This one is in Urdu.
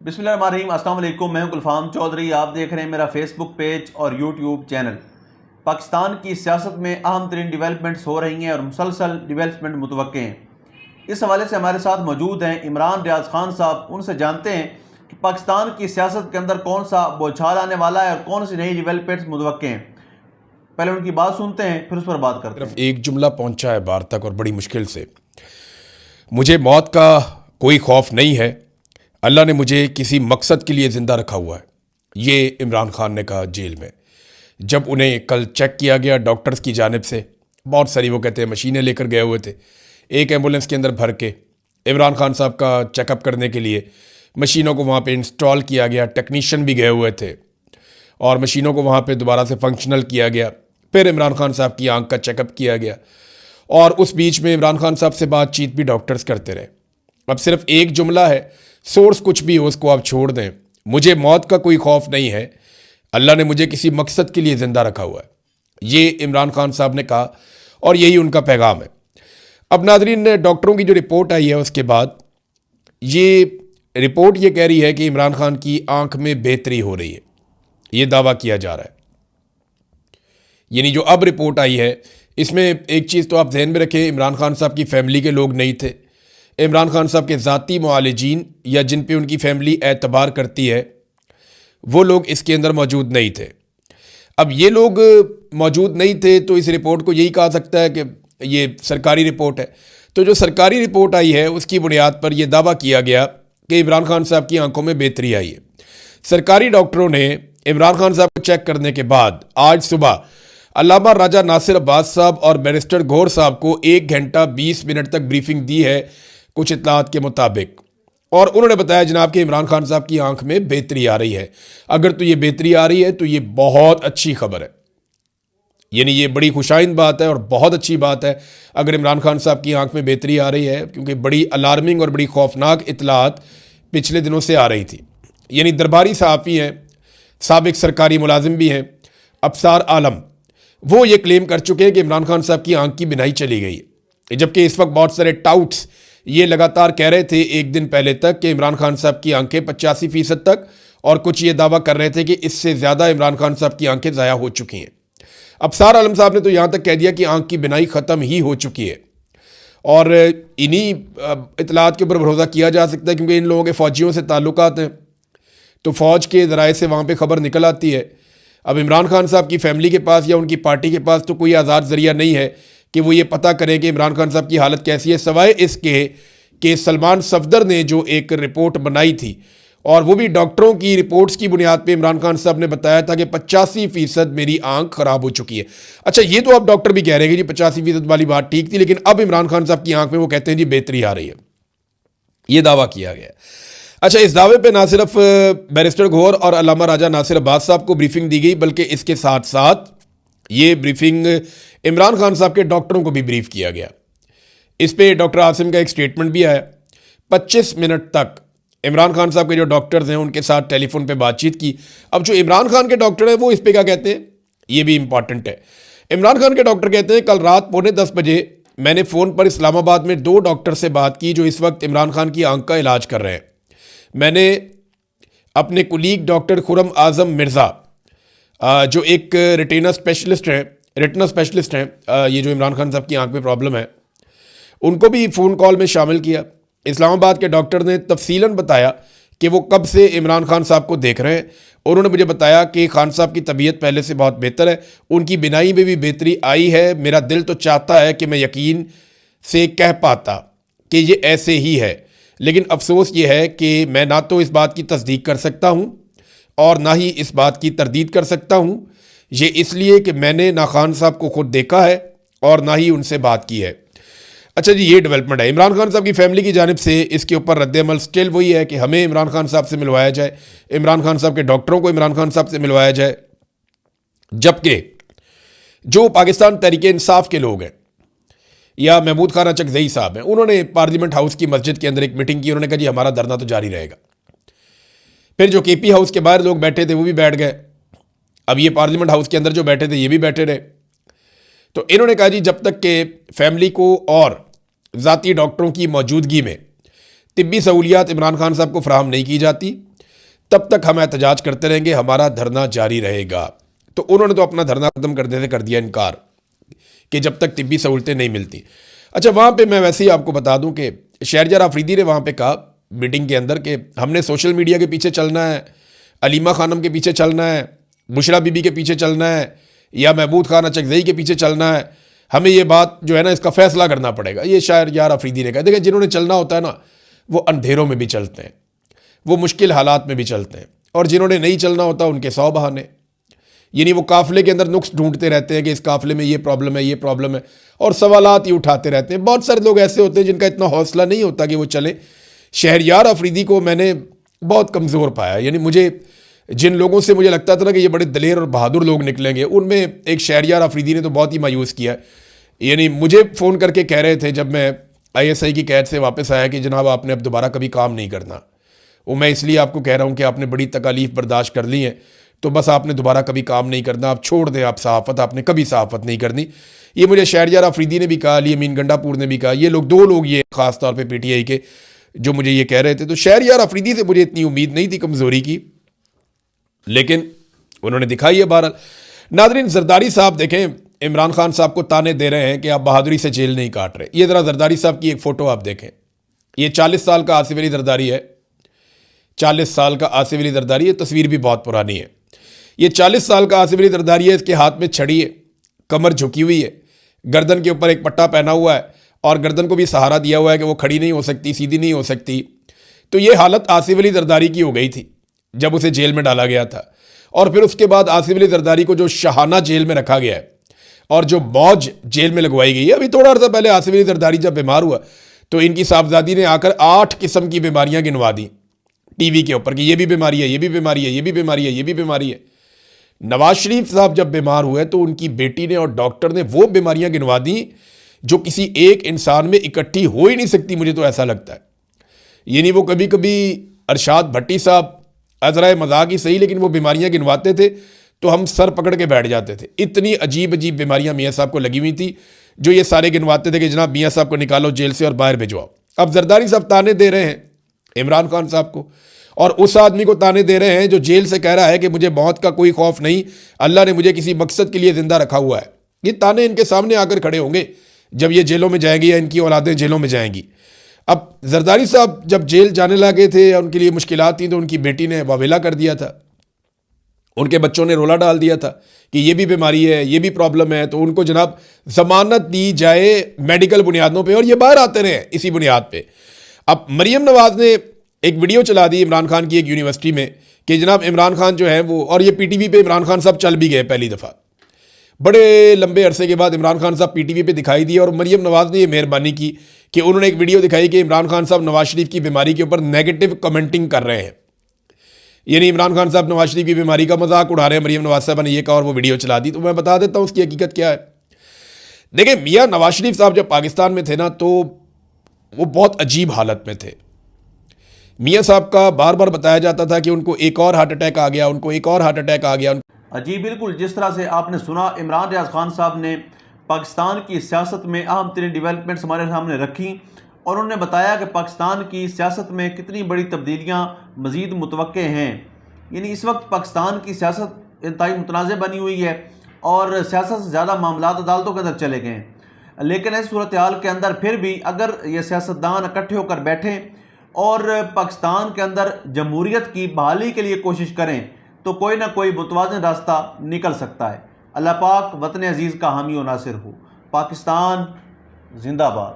بسم اللہ الرحمن الرحیم۔ السلام علیکم، میں ہوں گلفام چودھری۔ آپ دیکھ رہے ہیں میرا فیس بک پیج اور یوٹیوب چینل۔ پاکستان کی سیاست میں اہم ترین ڈیولپمنٹس ہو رہی ہیں اور مسلسل ڈیولپمنٹ متوقع ہیں۔ اس حوالے سے ہمارے ساتھ موجود ہیں عمران ریاض خان صاحب۔ ان سے جانتے ہیں کہ پاکستان کی سیاست کے اندر کون سا بوچھال آنے والا ہے اور کون سی نئی ڈیولپمنٹس متوقع ہیں۔ پہلے ان کی بات سنتے ہیں، پھر اس پر بات کرتے ہیں۔ ایک جملہ پہنچا ہے بار تک اور بڑی مشکل سے، مجھے موت کا کوئی خوف نہیں ہے، اللہ نے مجھے کسی مقصد کے لیے زندہ رکھا ہوا ہے۔ یہ عمران خان نے کہا جیل میں، جب انہیں کل چیک کیا گیا ڈاکٹرز کی جانب سے۔ بہت ساری وہ کہتے ہیں مشینیں لے کر گئے ہوئے تھے، ایک ایمبولینس کے اندر بھر کے عمران خان صاحب کا چیک اپ کرنے کے لیے مشینوں کو وہاں پہ انسٹال کیا گیا، ٹیکنیشین بھی گئے ہوئے تھے اور مشینوں کو وہاں پہ دوبارہ سے فنکشنل کیا گیا۔ پھر عمران خان صاحب کی آنکھ کا چیک اپ کیا گیا اور اس بیچ میں عمران خان صاحب سے بات چیت بھی ڈاکٹرز کرتے رہے۔ اب صرف ایک جملہ ہے، سورس کچھ بھی ہو اس کو آپ چھوڑ دیں، مجھے موت کا کوئی خوف نہیں ہے، اللہ نے مجھے کسی مقصد کے لیے زندہ رکھا ہوا ہے، یہ عمران خان صاحب نے کہا اور یہی ان کا پیغام ہے۔ اب ناظرین، ڈاکٹروں کی جو رپورٹ آئی ہے اس کے بعد یہ رپورٹ یہ کہہ رہی ہے کہ عمران خان کی آنکھ میں بہتری ہو رہی ہے، یہ دعویٰ کیا جا رہا ہے۔ یعنی جو اب رپورٹ آئی ہے اس میں ایک چیز تو آپ ذہن میں رکھیں، عمران خان صاحب کی فیملی کے لوگ نہیں تھے، عمران خان صاحب کے ذاتی معالجین یا جن پہ ان کی فیملی اعتبار کرتی ہے وہ لوگ اس کے اندر موجود نہیں تھے۔ اب یہ لوگ موجود نہیں تھے تو اس رپورٹ کو یہی کہا سکتا ہے کہ یہ سرکاری رپورٹ ہے، تو جو سرکاری رپورٹ آئی ہے اس کی بنیاد پر یہ دعویٰ کیا گیا کہ عمران خان صاحب کی آنکھوں میں بہتری آئی ہے۔ سرکاری ڈاکٹروں نے عمران خان صاحب کو چیک کرنے کے بعد آج صبح علامہ راجہ ناصر عباس صاحب اور بیرسٹر گور صاحب کو 1 گھنٹہ 20 منٹ تک بریفنگ دی ہے کچھ اطلاعات کے مطابق، اور انہوں نے بتایا جناب کہ عمران خان صاحب کی آنکھ میں بہتری آ رہی ہے۔ اگر تو یہ بہتری آ رہی ہے تو یہ بہت اچھی خبر ہے، یعنی یہ بڑی خوشائند بات ہے اور بہت اچھی بات ہے اگر عمران خان صاحب کی آنکھ میں بہتری آ رہی ہے، کیونکہ بڑی الارمنگ اور بڑی خوفناک اطلاعات پچھلے دنوں سے آ رہی تھی۔ یعنی درباری صحافی ہیں، سابق سرکاری ملازم بھی ہیں، ابصار عالم، وہ یہ کلیم کر چکے ہیں کہ عمران خان صاحب کی آنکھ کی بینائی چلی گئی ہے، جبکہ اس وقت بہت سارے ٹاؤٹس یہ لگاتار کہہ رہے تھے ایک دن پہلے تک کہ عمران خان صاحب کی آنکھیں 85% تک، اور کچھ یہ دعویٰ کر رہے تھے کہ اس سے زیادہ عمران خان صاحب کی آنکھیں ضائع ہو چکی ہیں۔ ابصار عالم صاحب نے تو یہاں تک کہہ دیا کہ آنکھ کی بینائی ختم ہی ہو چکی ہے، اور انہی اطلاعات کے اوپر بھروسہ کیا جا سکتا ہے کیونکہ ان لوگوں کے فوجیوں سے تعلقات ہیں، تو فوج کے ذرائع سے وہاں پہ خبر نکل آتی ہے۔ اب عمران خان صاحب کی فیملی کے پاس یا ان کی پارٹی کے پاس تو کوئی آزاد ذریعہ نہیں ہے کہ وہ یہ پتہ کریں کہ عمران خان صاحب کی حالت کیسی ہے، سوائے اس کے کہ سلمان صفدر نے جو ایک رپورٹ بنائی تھی، اور وہ بھی ڈاکٹروں کی رپورٹس کی بنیاد پہ عمران خان صاحب نے بتایا تھا کہ 85% میری آنکھ خراب ہو چکی ہے۔ اچھا، یہ تو اب ڈاکٹر بھی کہہ رہے ہیں کہ جی 85% والی بات ٹھیک تھی، لیکن اب عمران خان صاحب کی آنکھ میں وہ کہتے ہیں جی بہتری آ رہی ہے، یہ دعویٰ کیا گیا ہے۔ اچھا، اس دعوے پہ نہ صرف بیرسٹر گھور اور علامہ راجہ ناصر عباس صاحب کو بریفنگ دی گئی، بلکہ اس کے ساتھ ساتھ یہ بریفنگ عمران خان صاحب کے ڈاکٹروں کو بھی بریف کیا گیا۔ اس پہ ڈاکٹر عاصم کا ایک سٹیٹمنٹ بھی آیا۔ 25 منٹ تک عمران خان صاحب کے جو ڈاکٹرز ہیں ان کے ساتھ ٹیلی فون پہ بات چیت کی۔ اب جو عمران خان کے ڈاکٹر ہیں وہ اس پہ کیا کہتے ہیں، یہ بھی امپورٹنٹ ہے۔ عمران خان کے ڈاکٹر کہتے ہیں کل رات 9:45 بجے میں نے فون پر اسلام آباد میں 2 ڈاکٹر سے بات کی جو اس وقت عمران خان کی آنکھ کا علاج کر رہے ہیں۔ میں نے اپنے کولیگ ڈاکٹر خرم اعظم مرزا جو ایک ریٹنا اسپیشلسٹ ہیں، یہ جو عمران خان صاحب کی آنکھ میں پرابلم ہے، ان کو بھی فون کال میں شامل کیا۔ اسلام آباد کے ڈاکٹر نے تفصیلاً بتایا کہ وہ کب سے عمران خان صاحب کو دیکھ رہے ہیں۔ انہوں نے مجھے بتایا کہ خان صاحب کی طبیعت پہلے سے بہت بہتر ہے، ان کی بینائی میں بھی بہتری آئی ہے۔ میرا دل تو چاہتا ہے کہ میں یقین سے کہہ پاتا کہ یہ ایسے ہی ہے، لیکن افسوس یہ ہے کہ میں نہ تو اس بات کی تصدیق کر سکتا ہوں اور نہ ہی اس بات کی تردید کر سکتا ہوں، یہ اس لیے کہ میں نے نہ خان صاحب کو خود دیکھا ہے اور نہ ہی ان سے بات کی ہے۔ اچھا جی، یہ ڈیولپمنٹ ہے۔ عمران خان صاحب کی فیملی کی جانب سے اس کے اوپر رد عمل سٹل وہی ہے کہ ہمیں عمران خان صاحب سے ملوایا جائے، عمران خان صاحب کے ڈاکٹروں کو عمران خان صاحب سے ملوایا جائے، جبکہ جو پاکستان تحریک انصاف کے لوگ ہیں یا محمود خان چکزئی صاحب ہیں، انہوں نے پارلیمنٹ ہاؤس کی مسجد کے اندر ایک میٹنگ کی، انہوں نے کہا جی ہمارا دھرنا تو جاری رہے گا۔ پھر جو کے پی ہاؤس کے باہر لوگ بیٹھے تھے وہ بھی بیٹھ گئے، اب یہ پارلیمنٹ ہاؤس کے اندر جو بیٹھے تھے یہ بھی بیٹھے رہے۔ تو انہوں نے کہا جی جب تک کہ فیملی کو اور ذاتی ڈاکٹروں کی موجودگی میں طبی سہولیات عمران خان صاحب کو فراہم نہیں کی جاتی تب تک ہم احتجاج کرتے رہیں گے, ہمارا دھرنا جاری رہے گا. تو انہوں نے تو اپنا دھرنا ختم کرنے سے کر دیا انکار کہ جب تک طبی سہولتیں نہیں ملتی. اچھا, وہاں پہ میں ویسے ہی آپ کو بتا دوں کہ شہریار آفریدی نے وہاں پہ کہا میٹنگ کے اندر کہ ہم نے سوشل میڈیا کے پیچھے چلنا ہے, علیمہ خانم کے پیچھے چلنا ہے, بشرا بی بی کے پیچھے چلنا ہے, یا محمود خان اچکزئی کے پیچھے چلنا ہے, ہمیں یہ بات جو ہے نا اس کا فیصلہ کرنا پڑے گا. یہ شہریار آفریدی نے کہا. دیکھیں, جنہوں نے چلنا ہوتا ہے نا وہ اندھیروں میں بھی چلتے ہیں, وہ مشکل حالات میں بھی چلتے ہیں, اور جنہوں نے نہیں چلنا ہوتا ان کے 100 بہانے. یعنی وہ قافلے کے اندر نقص ڈھونڈتے رہتے ہیں کہ اس قافلے میں یہ پرابلم ہے, یہ پرابلم ہے, اور سوالات ہی اٹھاتے رہتے ہیں. بہت سارے لوگ ایسے ہوتے ہیں جن کا اتنا حوصلہ نہیں ہوتا کہ وہ چلیں. شہریار آفریدی کو میں نے بہت کمزور پایا. یعنی مجھے جن لوگوں سے مجھے لگتا تھا نا کہ یہ بڑے دلیر اور بہادر لوگ نکلیں گے, ان میں ایک شہریار آفریدی نے تو بہت ہی مایوس کیا. یعنی مجھے فون کر کے کہہ رہے تھے جب میں ISI کی قید سے واپس آیا کہ جناب آپ نے اب دوبارہ کبھی کام نہیں کرنا. وہ میں اس لیے آپ کو کہہ رہا ہوں کہ آپ نے بڑی تکالیف برداشت کر لی ہیں, تو بس آپ نے دوبارہ کبھی کام نہیں کرنا, آپ چھوڑ دیں, آپ صحافت, آپ نے کبھی صحافت نہیں کرنی. یہ مجھے شہریار آفریدی نے بھی کہا, علی امین گنڈا پور نے بھی کہا. یہ لوگ 2 لوگ یہ خاص طور پہ PTI کے جو مجھے یہ کہہ رہے تھے. تو شہریار آفریدی سے مجھے اتنی امید نہیں تھی کمزوری کی, لیکن انہوں نے دکھائی ہے. بہرحال ناظرین, زرداری صاحب دیکھیں عمران خان صاحب کو تانے دے رہے ہیں کہ آپ بہادری سے جیل نہیں کاٹ رہے. یہ ذرا زرداری صاحب کی ایک فوٹو آپ دیکھیں. یہ 40 سال کا آصف علی زرداری ہے, 40 سال کا آصف علی زرداری. یہ تصویر بھی بہت پرانی ہے. یہ 40 سال کا آصف علی زرداری ہے. اس کے ہاتھ میں چھڑی ہے, کمر جھکی ہوئی ہے, گردن کے اوپر ایک پٹا پہنا ہوا ہے, اور گردن کو بھی سہارا دیا ہوا ہے کہ وہ کھڑی نہیں ہو سکتی, سیدھی نہیں ہو سکتی. تو یہ حالت آصف علی زرداری کی ہو گئی تھی جب اسے جیل میں ڈالا گیا تھا. اور پھر اس کے بعد آصف علی زرداری کو جو شاہانہ جیل میں رکھا گیا ہے اور جو موج جیل میں لگوائی گئی ہے. ابھی تھوڑا عرصہ پہلے آصف علی زرداری جب بیمار ہوا تو ان کی صاحبزادی نے آ کر 8 قسم کی بیماریاں گنوا دیں ٹی وی کے اوپر کہ یہ بھی بیماری ہے, یہ بھی بیماری ہے, یہ بھی بیماری ہے, یہ بھی بیماری ہے. نواز شریف صاحب جب بیمار ہوئے تو ان کی بیٹی نے اور ڈاکٹر نے وہ بیماریاں گنوا دیں جو کسی ایک انسان میں اکٹھی ہو ہی نہیں سکتی. مجھے تو ایسا لگتا ہے. یعنی وہ کبھی کبھی ارشاد بھٹی صاحب عذرائے مذاق ہی صحیح, لیکن وہ بیماریاں گنواتے تھے تو ہم سر پکڑ کے بیٹھ جاتے تھے. اتنی عجیب عجیب بیماریاں میاں صاحب کو لگی ہوئی تھی جو یہ سارے گنواتے تھے کہ جناب میاں صاحب کو نکالو جیل سے اور باہر بھیجواؤ. اب زرداری صاحب تانے دے رہے ہیں عمران خان صاحب کو, اور اس آدمی کو تانے دے رہے ہیں جو جیل سے کہہ رہا ہے کہ مجھے موت کا کوئی خوف نہیں, اللہ نے مجھے کسی مقصد کے لیے زندہ رکھا ہوا ہے. یہ تانے ان کے سامنے آ کر کھڑے ہوں گے جب یہ جیلوں میں جائیں گی یا ان کی اولادیں جیلوں میں جائیں گی. اب زرداری صاحب جب جیل جانے لگے تھے یا ان کے لیے مشکلات تھیں تو ان کی بیٹی نے واویلا کر دیا تھا, ان کے بچوں نے رولا ڈال دیا تھا کہ یہ بھی بیماری ہے, یہ بھی پرابلم ہے. تو ان کو جناب ضمانت دی جائے میڈیکل بنیادوں پہ, اور یہ باہر آتے رہے اسی بنیاد پہ. اب مریم نواز نے ایک ویڈیو چلا دی عمران خان کی ایک یونیورسٹی میں کہ جناب عمران خان جو ہے وہ, اور یہ PTV پہ عمران خان صاحب چل بھی گئے پہلی دفعہ. بڑے لمبے عرصے کے بعد عمران خان صاحب PTV پہ دکھائی دی, اور مریم نواز نے یہ مہربانی کی کہ انہوں نے ایک ویڈیو دکھائی کہ عمران خان صاحب نواز شریف کی بیماری کے اوپر نیگیٹو کمنٹنگ کر رہے ہیں. یعنی عمران خان صاحب نواز شریف کی بیماری کا مذاق اڑا رہے ہیں. مریم نواز صاحبہ نے یہ کہا اور وہ ویڈیو چلا دی. تو میں بتا دیتا ہوں اس کی حقیقت کیا ہے. دیکھیں, میاں نواز شریف صاحب جب پاکستان میں تھے نا تو وہ بہت عجیب حالت میں تھے. میاں صاحب کا بار بار بتایا جاتا تھا کہ ان کو ایک اور ہارٹ اٹیک آ گیا, ان کو ایک اور ہارٹ اٹیک آ گیا. جی بالکل, جس طرح سے آپ نے سنا عمران ریاض خان صاحب نے پاکستان کی سیاست میں اہم ترین ڈیولپمنٹس ہمارے سامنے رکھی, اور انہوں نے بتایا کہ پاکستان کی سیاست میں کتنی بڑی تبدیلیاں مزید متوقع ہیں. یعنی اس وقت پاکستان کی سیاست انتہائی متنازع بنی ہوئی ہے اور سیاست سے زیادہ معاملات عدالتوں کے اندر چلے گئے ہیں. لیکن اس صورتحال کے اندر پھر بھی اگر یہ سیاستدان اکٹھے ہو کر بیٹھیں اور پاکستان کے اندر جمہوریت کی بحالی کے لیے کوشش کریں تو کوئی نہ کوئی متوازن راستہ نکل سکتا ہے. اللہ پاک وطن عزیز کا حامی و ناصر ہو. پاکستان زندہ باد.